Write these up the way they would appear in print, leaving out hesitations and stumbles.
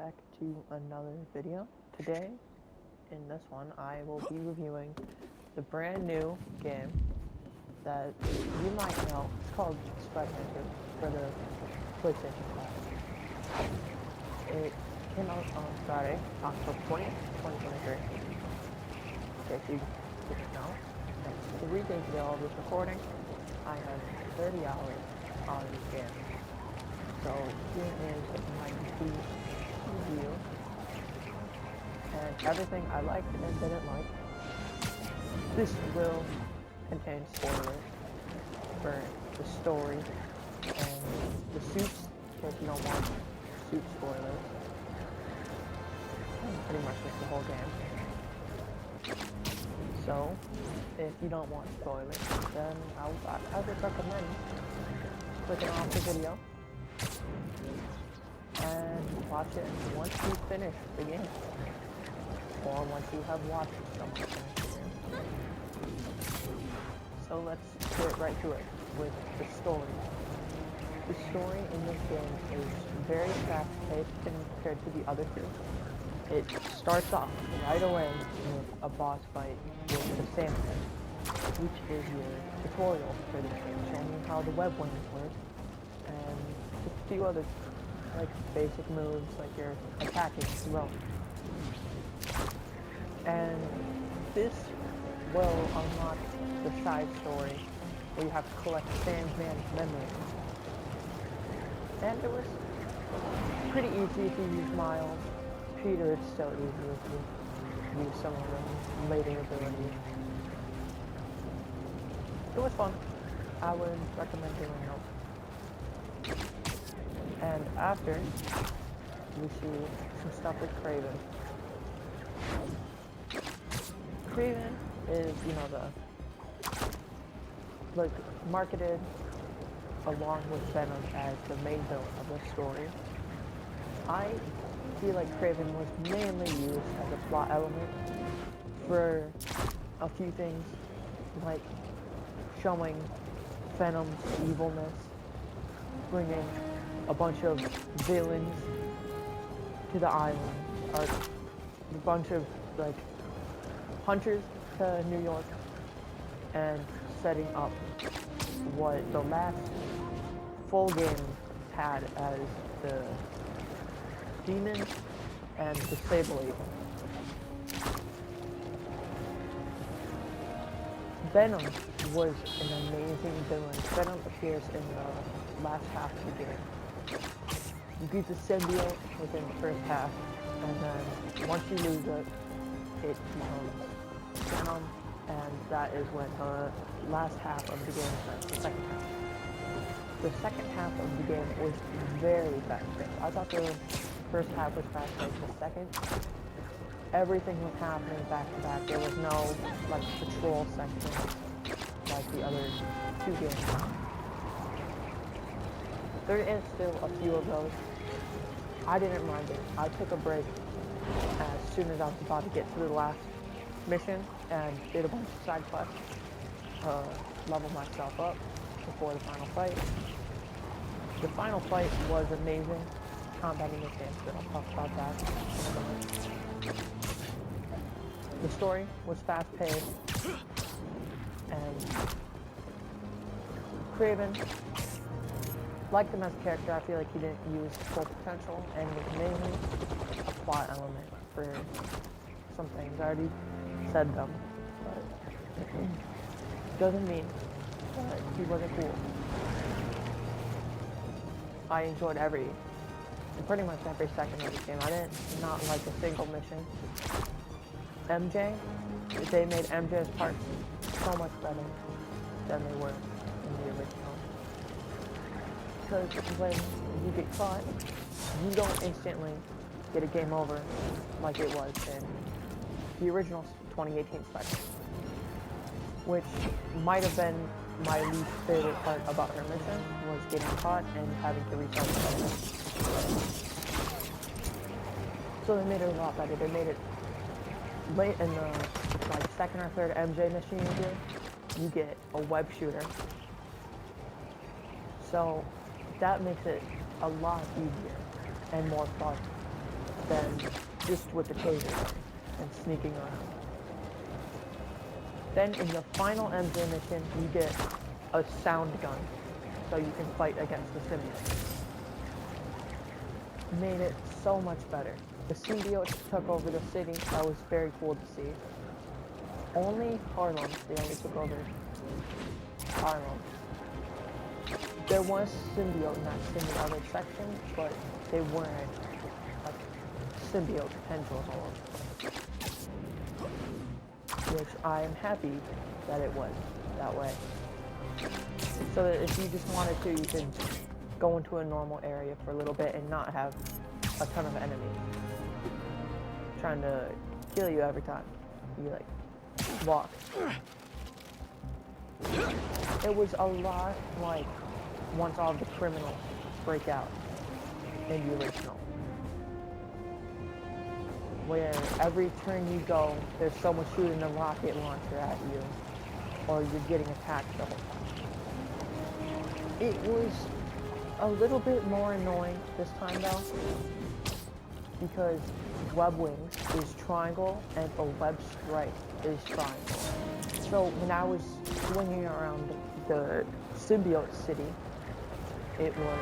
back to another video. Today, in this one, I will be reviewing the brand new game that you might know. It's called Spider-Man 2 for the PlayStation 5. It came out on Friday, October 20th, 2023. In case you didn't know, that's 3 days ago of this recording. I have 30 hours on this game. So here is my complete review and everything I liked and didn't like. This will contain spoilers for the story and the suits, in case you don't want suit spoilers. And pretty much just the whole game. So, if you don't want spoilers, then I would recommend clicking off the video and watch it once you finish the game, or once you have watched someone finish the game. So let's get right to it with the story. The story in this game is very fast-paced compared to the other two. It starts off right away with a boss fight with the Sandman, which is your tutorial for the game, showing you how the web wings work, and just a few other like basic moves, like your attacking throw. And this will unlock the side story where you have to collect Sandman's memories. And it was pretty easy if you use Miles. Peter is so easy if you use some of the later abilities. It was fun. I would recommend doing it. And after, we see some stuff with Kraven. Kraven is, like, marketed along with Venom as the main villain of the story. I feel like Kraven was mainly used as a plot element for a few things, like showing Venom's evilness, bringing a bunch of villains to the island, or a bunch of like hunters to New York, and setting up what the last full game had as the Demon and the Sable Eagle. Venom was an amazing villain. Venom appears in the last half of the game. You beat the symbiote within the first half, and then once you lose it, it becomes Venom, and that is when the last half of the game starts, the second half. The second half of the game was very fast-paced. I thought the first half was fast-paced. The second, everything was happening back-to-back. There was no, like, patrol section like the other two games. There is still a few of those. I didn't mind it. I took a break as soon as I was about to get to the last mission and did a bunch of side quests to level myself up before the final fight. The final fight was amazing. Combat in this game, but I'll talk about that in a moment. The story was fast-paced, and Kraven, liked him as a character. I feel like he didn't use his full potential, and was mainly a plot element for some things. I already said them, but doesn't mean that he wasn't cool. I enjoyed pretty much every second of this game. I didn't not like a single mission. MJ, they made MJ's parts so much better than they were in the original. Because when you get caught, you don't instantly get a game over like it was in the original 2018 Spider-Man, which might have been my least favorite part about her mission, was getting caught and having to restart the mission. So they made it a lot better. They made it late in the second or third MJ mission you do, you get a web shooter. So that makes it a lot easier and more fun than just with the taser and sneaking around. Then in the final MJ mission, you get a sound gun, so you can fight against the symbiotes. Made it so much better. The symbiotes took over the city. That was very cool to see. Only Harlem, they only took over Harlem. There was symbiote next in the other section, but they weren't like symbiote tendrils all over the place. Which I am happy that it was that way. So that if you just wanted to, you could go into a normal area for a little bit and not have a ton of enemies trying to kill you every time you like walk. It was a lot like once all the criminals break out in the original, where every turn you go, there's someone shooting a rocket launcher at you, or you're getting attacked the whole time. It was a little bit more annoying this time though, because web wings is triangle and the web strike is triangle. So when I was swinging around the symbiote city, it was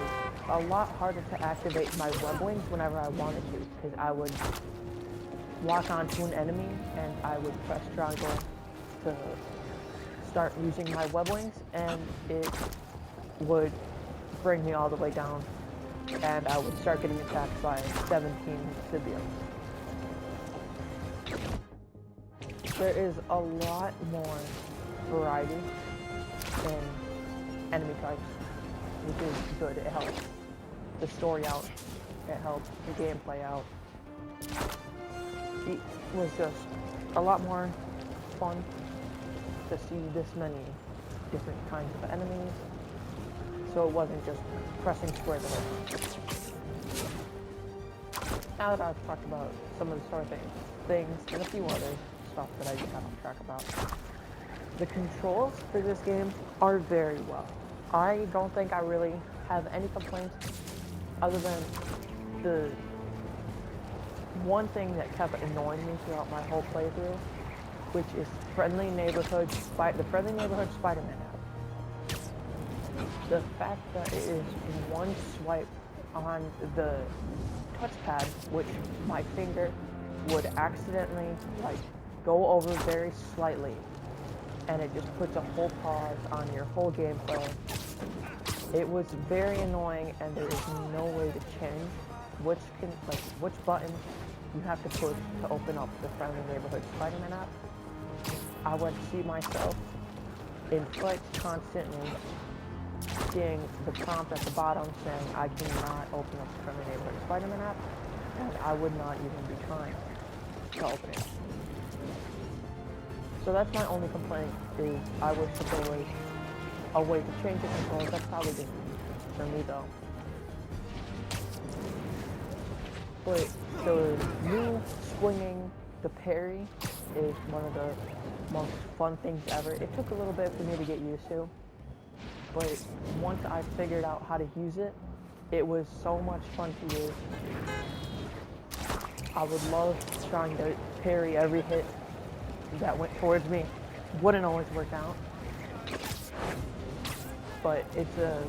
a lot harder to activate my web wings whenever I wanted to, because I would lock onto an enemy and I would press triangle to start using my web wings, and it would bring me all the way down, and I would start getting attacked by 17 symbiotes. There is a lot more variety in enemy types, which is good. It helps the story out, it helps the gameplay out. It was just a lot more fun to see this many different kinds of enemies, so it wasn't just pressing square the whole time. Now that I've talked about some of the story things and a few other stuff that I just got off track about, the controls for this game are very well. I don't think I really have any complaints other than the one thing that kept annoying me throughout my whole playthrough, which is the Friendly Neighborhood Spider-Man app. The fact that it is one swipe on the touchpad, which my finger would accidentally like go over very slightly, and it just puts a whole pause on your whole gameplay. It was very annoying, and there is no way to change which button you have to push to open up the Friendly Neighborhood Spider-Man app. I would see myself in fights constantly seeing the prompt at the bottom saying I cannot open up the Friendly Neighborhood Spider-Man app, and I would not even be trying to open it. So that's my only complaint, is I wish that there was a way to change the controls. That's probably just for me though. But the new swinging the parry is one of the most fun things ever. It took a little bit for me to get used to, but once I figured out how to use it, it was so much fun to use. I would love trying to parry every hit that went towards me. Wouldn't always work out, but it's a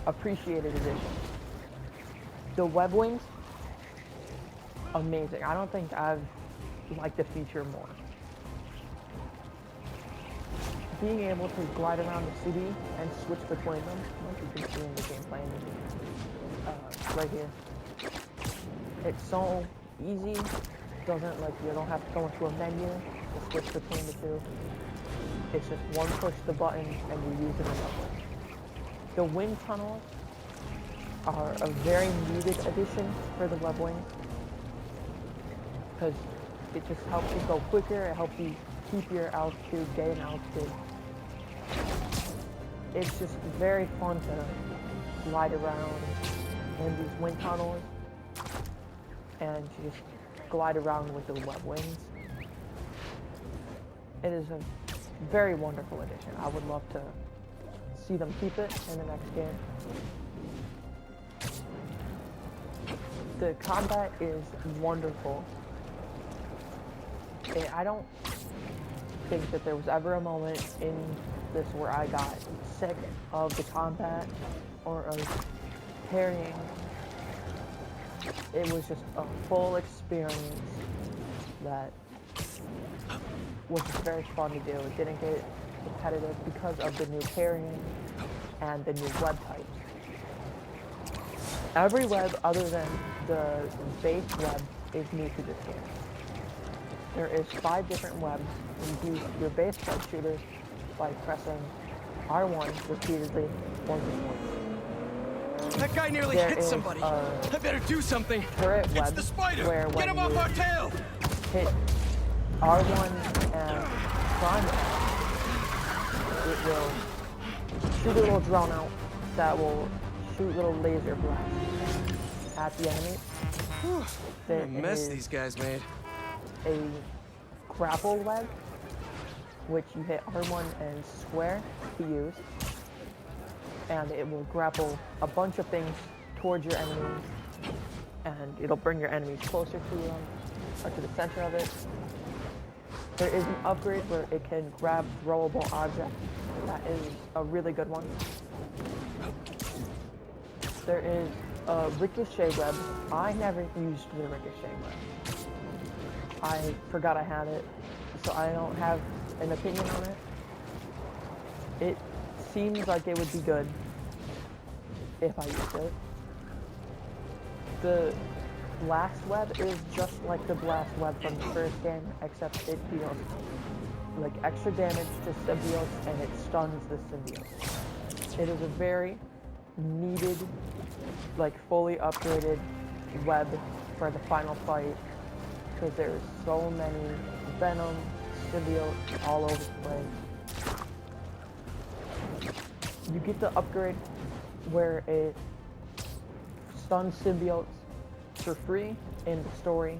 appreciated addition. The web wings, amazing. I don't think I've liked the feature more. Being able to glide around the city and switch between them, like you can see in the gameplay right here. It's so easy. Doesn't like you don't have to go into a menu to switch between the two. It's just one push the button and you use it another. The wind tunnels are a very needed addition for the web wings, because it just helps you go quicker. It helps you keep your altitude, gain altitude. It's just very fun to glide around in these wind tunnels and just glide around with the web wings. It is a very wonderful addition. I would love to see them keep it in the next game. The combat is wonderful. I don't think that there was ever a moment in this where I got sick of the combat or of parrying. It was just a full experience that was just very fun to do. It didn't get repetitive because of the new parrying and the new web types. Every web other than the base web is new to this game. There is 5 different webs. You use your base web shooters by pressing R1 repeatedly once. That guy nearly hit somebody. I better do something. Turret web, it's the spider. Where Get him off our tail. Hit R1 and prime, it will shoot a little drone out that will shoot little laser blasts at the enemy. What a mess these guys made. A grapple web, which you hit R1 and square to use, and it will grapple a bunch of things towards your enemies, and it'll bring your enemies closer to them, or to the center of it. There is an upgrade where it can grab throwable objects. That is a really good one. There is a ricochet web. I never used the ricochet web. I forgot I had it, so I don't have an opinion on it. It seems like it would be good if I used it. The blast web is just like the blast web from the first game, except it deals like extra damage to symbiotes and it stuns the symbiote. It is a very needed, like fully upgraded web for the final fight, because there's so many venom symbiotes all over the place. You get the upgrade where it stuns symbiotes for free in the story,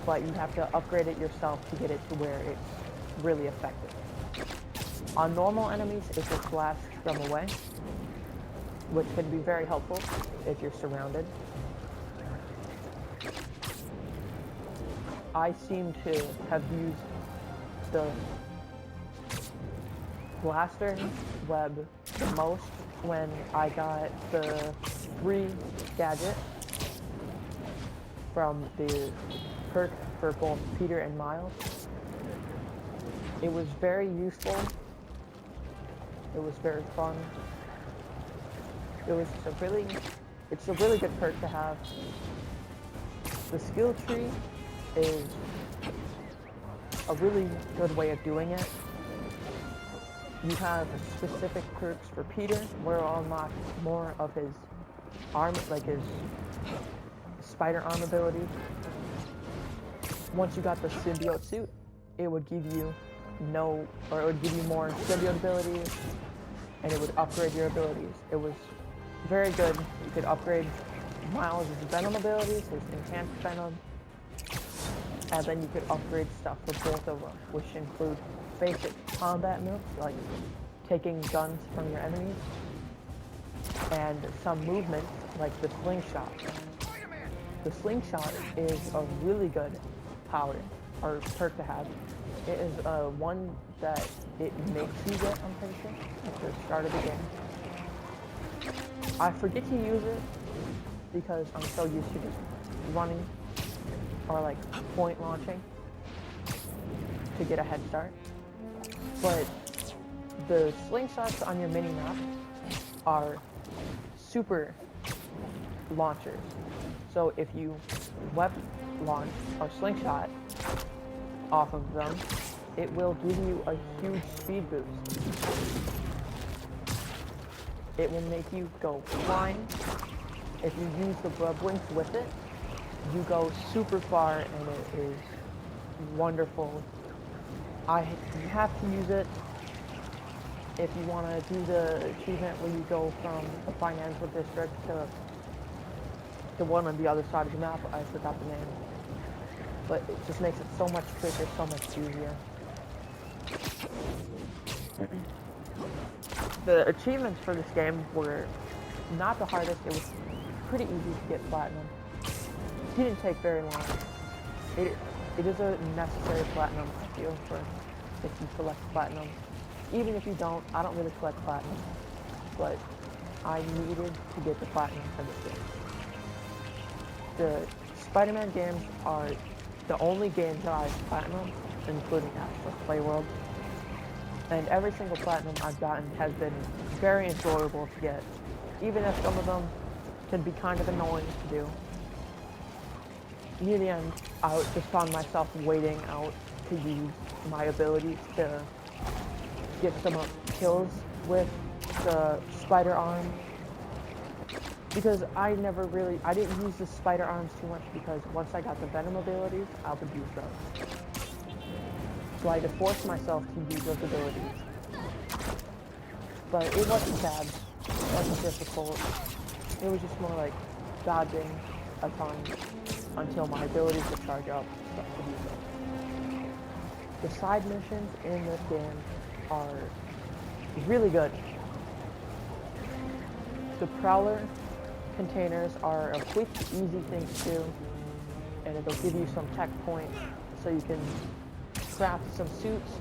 but you have to upgrade it yourself to get it to where it's really effective. On normal enemies, it just blasts them away, which can be very helpful if you're surrounded. I seem to have used the blaster web the most when I got the free gadget from the perk for both Peter and Miles. It was very useful. It was very fun. It's a really good perk to have. The skill tree is a really good way of doing it. You have specific perks for Peter, where it'll unlock more of his arm, like his spider arm ability. Once you got the symbiote suit, it would give you more symbiote abilities, and it would upgrade your abilities. It was very good. You could upgrade Miles' venom abilities, his enhanced venom, and then you could upgrade stuff for both of them, which include basic combat moves, like taking guns from your enemies, and some movement, like the slingshot. The slingshot is a really good power, or perk to have. It is one that it makes you get, I'm pretty sure, at the start of the game. I forget to use it because I'm so used to just running or like point launching to get a head start. But the slingshots on your mini-map are super launchers. So if you web launch or slingshot off of them, it will give you a huge speed boost. It will make you go flying. If you use the web wings with it, you go super far, and it is wonderful. You have to use it if you want to do the achievement where you go from the financial district to the one on the other side of the map. I forgot the name. But it just makes it so much quicker, so much easier. The achievements for this game were not the hardest. It was pretty easy to get platinum. It didn't take very long. It is a necessary platinum, I feel, for if you collect platinum. Even if you don't, I don't really collect platinum, but I needed to get the platinum for this game. The Spider-Man games are the only games that I platinum, including Astros Playworld. And every single platinum I've gotten has been very enjoyable to get, even if some of them can be kind of annoying to do. Near the end, I just found myself waiting out to use my abilities to get some kills with the spider arm. Because I didn't use the spider arms too much because once I got the Venom abilities, I would use those. So I had to force myself to use those abilities. But it wasn't bad. It wasn't difficult. It was just more like dodging a ton until my abilities would charge up. So I could use them. The side missions in this game are really good. The Prowler containers are a quick, easy thing to do, and it'll give you some tech points so you can craft some suits.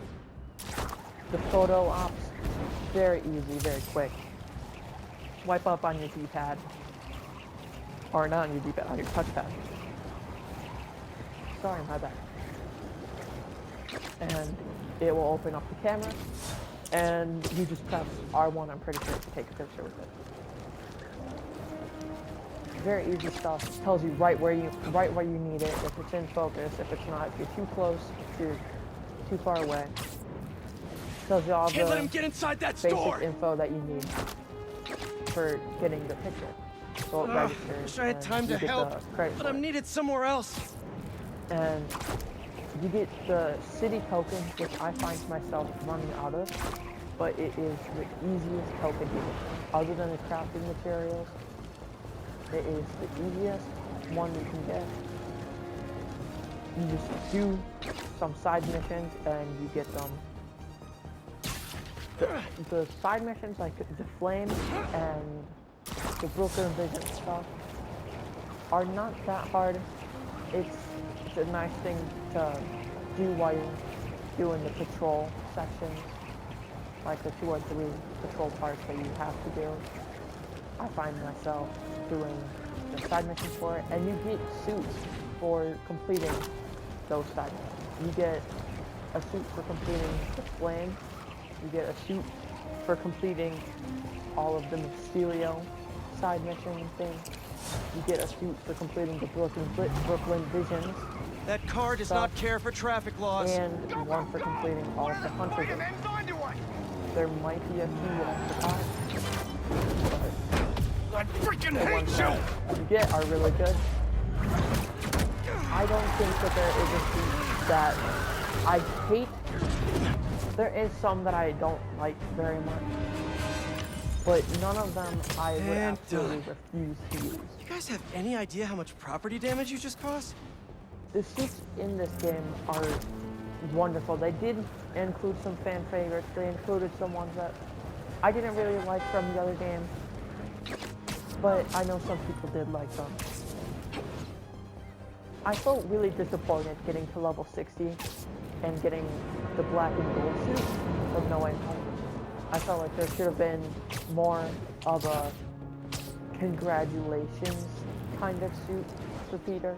The photo ops, very easy, very quick. Wipe up on your D-pad, or not on your D-pad, on your touchpad. Sorry, my bad. And it will open up the camera, and you just press R1, I'm pretty sure, to take a picture with it. Very easy stuff. It tells you right where you need it, if it's in focus, if it's not, if you're too close, if you're too far away. It tells you all Can't let the him get inside that basic store. info that you need for getting the picture. So it registers. Wish I had and time you to get help, the credit but for I'm it. needed somewhere else. And you get the city token, which I find myself running out of, but it is the easiest token here. Other than the crafting materials, it is the easiest one you can get. You just do some side missions and you get them. The side missions, like the Flame and the Brooklyn Vision stuff, are not that hard. It's a nice thing to do while you're doing the patrol sections, like the 2 or 3 patrol parts that you have to do. I find myself doing the side missions for it, and you get suits for completing those side missions. You get a suit for completing the Flame. You get a suit for completing all of the Mysterio side mission things. You get a suit for completing the Brooklyn Visions. That car does not care for traffic laws. And one for completing all of the Hunter games. There might be a few extra but I freaking the ones hate that you get are really good. I don't think that there is a suit that I hate. There is some that I don't like very much, but none of them I would And absolutely refuse to use. You guys have any idea how much property damage you just caused? The suits in this game are wonderful. They did include some fan favorites. They included some ones that I didn't really like from the other games, but I know some people did like them. I felt really disappointed getting to level 60 and getting the black and gold suit of No Way Home. I felt like there should have been more of a congratulations kind of suit for Peter.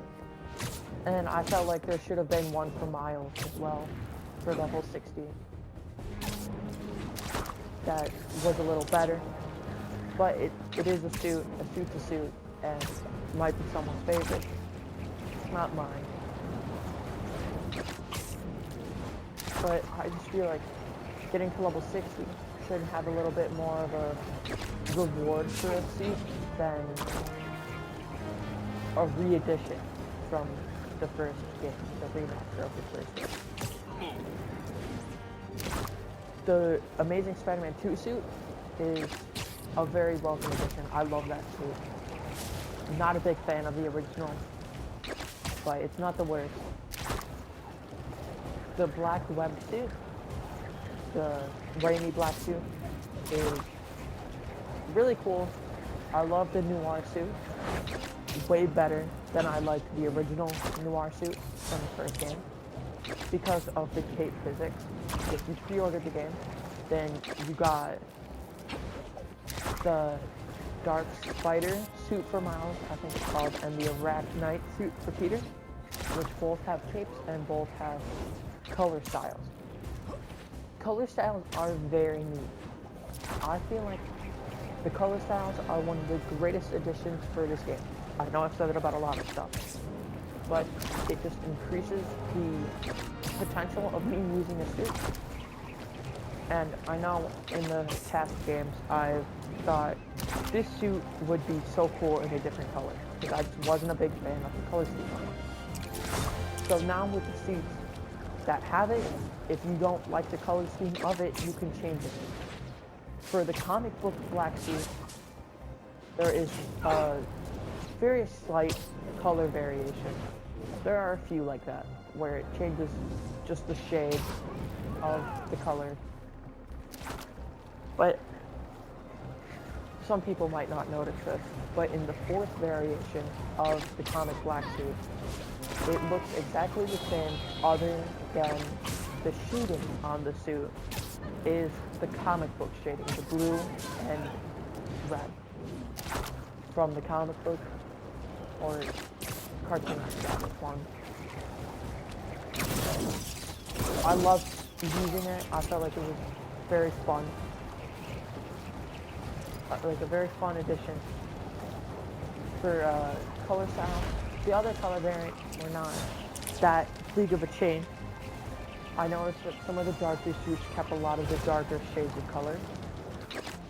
And I felt like there should have been one for Miles as well, for level 60. That was a little better. But it is a suit. A suit's a suit, and it might be someone's favorite. It's not mine. But I just feel like getting to level 60 should have a little bit more of a reward for a suit than a re-edition from the first game, the remaster of the first game. The Amazing Spider-Man 2 suit is a very welcome addition. I love that suit. Not a big fan of the original, but it's not the worst. The Black Web suit, the Raimi Black suit, is really cool. I love the Noir suit way better than I liked the original Noir suit from the first game because of the cape physics. If you pre-ordered the game, then you got the Dark Spider suit for Miles, I think it's called, and the Arachnite suit for Peter, which both have capes and both have color styles. Color styles are very neat. I feel like the color styles are one of the greatest additions for this game. I know I've said it about a lot of stuff, but it just increases the potential of me using a suit. And I know in the past games I've thought this suit would be so cool in a different color, because I just wasn't a big fan of the color scheme. So now with the suits that have it, if you don't like the color scheme of it, you can change it. For the comic book black suit, there is a very slight color variation. There are a few like that, where it changes just the shade of the color. But some people might not notice this, but in the fourth variation of the comic black suit, it looks exactly the same other than the shading on the suit is the comic book shading, the blue and red from the comic book or cartoon, which one. I loved using it. I felt like it was very fun. Like a very fun addition for color style. The other color variants were not that big of a change. I noticed that some of the darker suits kept a lot of the darker shades of color.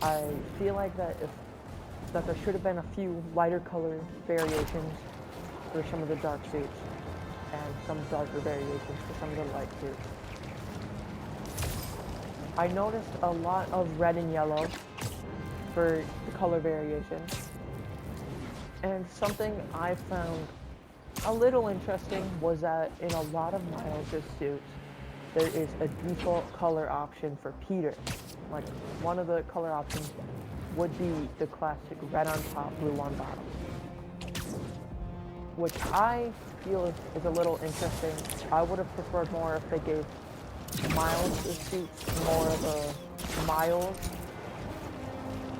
I feel like that there should have been a few lighter color variations for some of the dark suits and some darker variations for some of the light suits. I noticed a lot of red and yellow for the color variation. And something I found a little interesting was that in a lot of Miles' suits, there is a default color option for Peter. Like, one of the color options would be the classic red on top, blue on bottom. Which I feel is a little interesting. I would have preferred more if they gave Miles' suits more of a Miles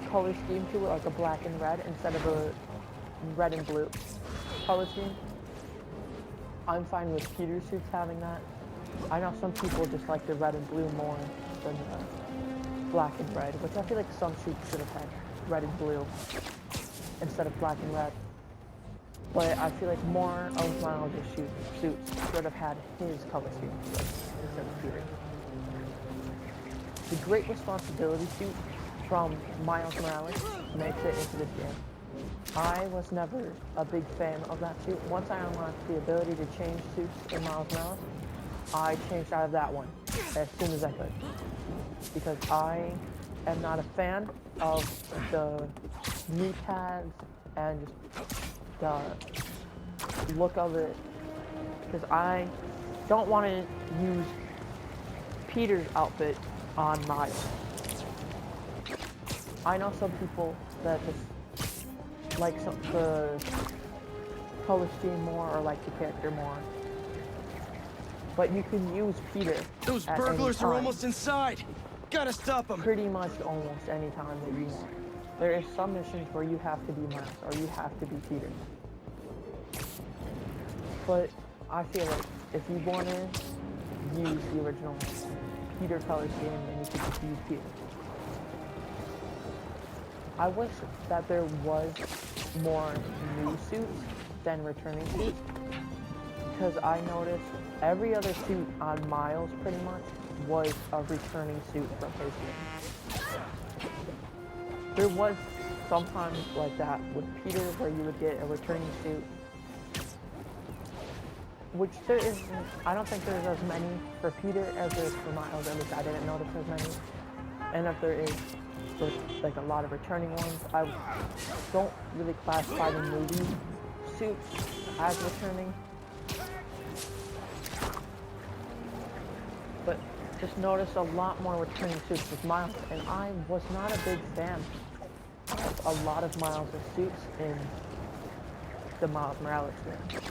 color scheme to it, like a black and red instead of a red and blue color scheme. I'm fine with Peter's suits having that. I know some people just like the red and blue more than the black and red, which I feel like some suits should have had red and blue instead of black and red. But I feel like more of Miles' suits should have had his color scheme instead of Peter. The Great Responsibility suit from Miles Morales makes it into this game. I was never a big fan of that suit. Once I unlocked the ability to change suits in Miles Morales, I changed out of that one as soon as I could. Because I am not a fan of the knee pads and just the look of it. Because I don't want to use Peter's outfit on Miles. I know some people that just like the color scheme more or like the character more. But you can use Peter. Those burglars are almost inside. Gotta stop them. Pretty much almost any time that you want. There is some missions where you have to be Miles or you have to be Peter. But I feel like if you want to use the original Peter color scheme, then you could just use Peter. I wish that there was more new suits than returning suits, because I noticed every other suit on Miles pretty much was a returning suit from his game. There was sometimes like that with Peter where you would get a returning suit, which there is, I don't think there's as many for Peter as there is for Miles, at least I didn't notice as many. And if there is, there's like a lot of returning ones. I don't really classify the movie suits as returning. But just noticed a lot more returning suits with Miles, and I was not a big fan of a lot of Miles' suits in the Miles Morales game.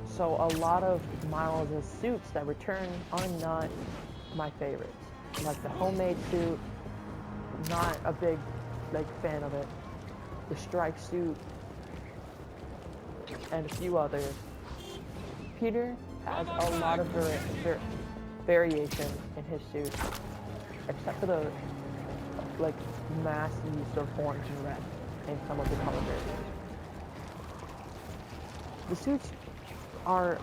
So a lot of Miles' suits that return are not my favorites. Like the homemade suit, not a big fan of it. The strike suit, and a few others. Peter has a lot of variation in his suit, except for the mass use of orange and red in some of the color variations. The suits are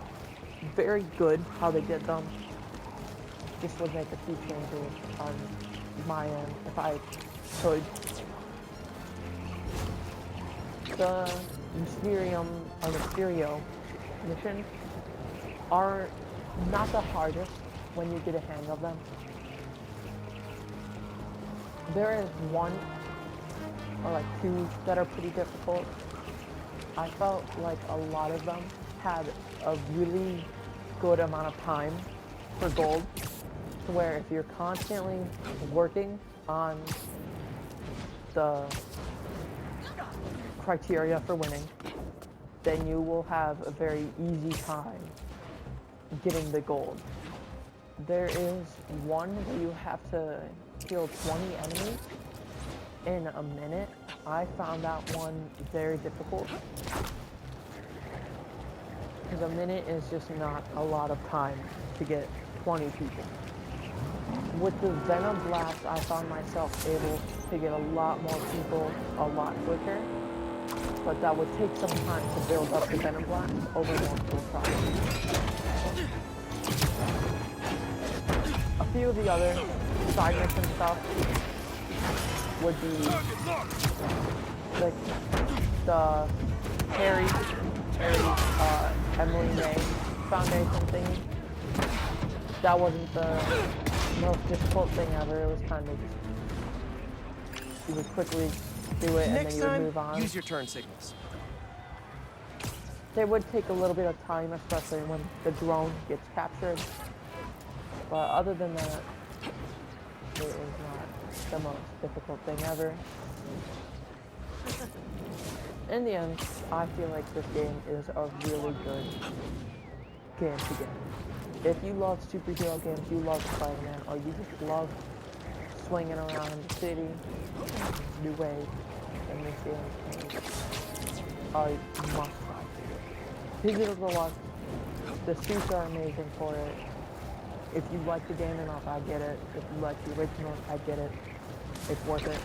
very good how they did them. Just would make a few changes on my end if I could. The Mysterio missions are not the hardest when you get a hang of them. There is one or two that are pretty difficult. I felt like a lot of them had a really good amount of time for gold, to where if you're constantly working on the criteria for winning, then you will have a very easy time getting the gold. There is one where you have to kill 20 enemies in a minute. I found that one very difficult, because a minute is just not a lot of time to get 20 people. With the Venom Blast, I found myself able to get a lot more people a lot quicker, but that would take some time to build up the Venom Blast over multiple tries. A few of the other side mission stuff would be the Harry, Emily May Foundation thingy. That wasn't the most difficult thing ever. It was kind of just, you would quickly do it and then you would move on. Use your turn signals. They would take a little bit of time, especially when the drone gets captured. But other than that, it is not the most difficult thing ever. In the end, I feel like this game is a really good game to get. If you love superhero games, you love Spider-Man, or you just love swinging around the city, New Wave, and this game is a must-buy. Digital Deluxe, the suits are amazing for it. If you like the game enough, I get it. If you like the original, I get it. It's worth it.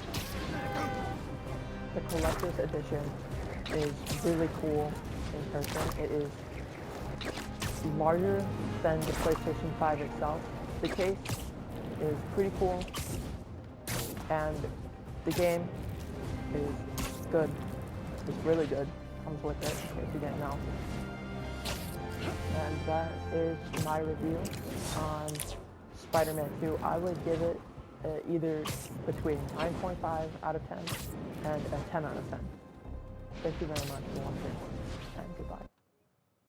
The collector's edition is really cool in person. It is larger than the PlayStation 5 itself. The case is pretty cool, and the game is good. It's really good. Comes with it if you didn't know. And that is my review on Spider-Man 2. I would give it either between 9.5 out of 10 and a 10 out of 10. Thank you very much for watching, and goodbye.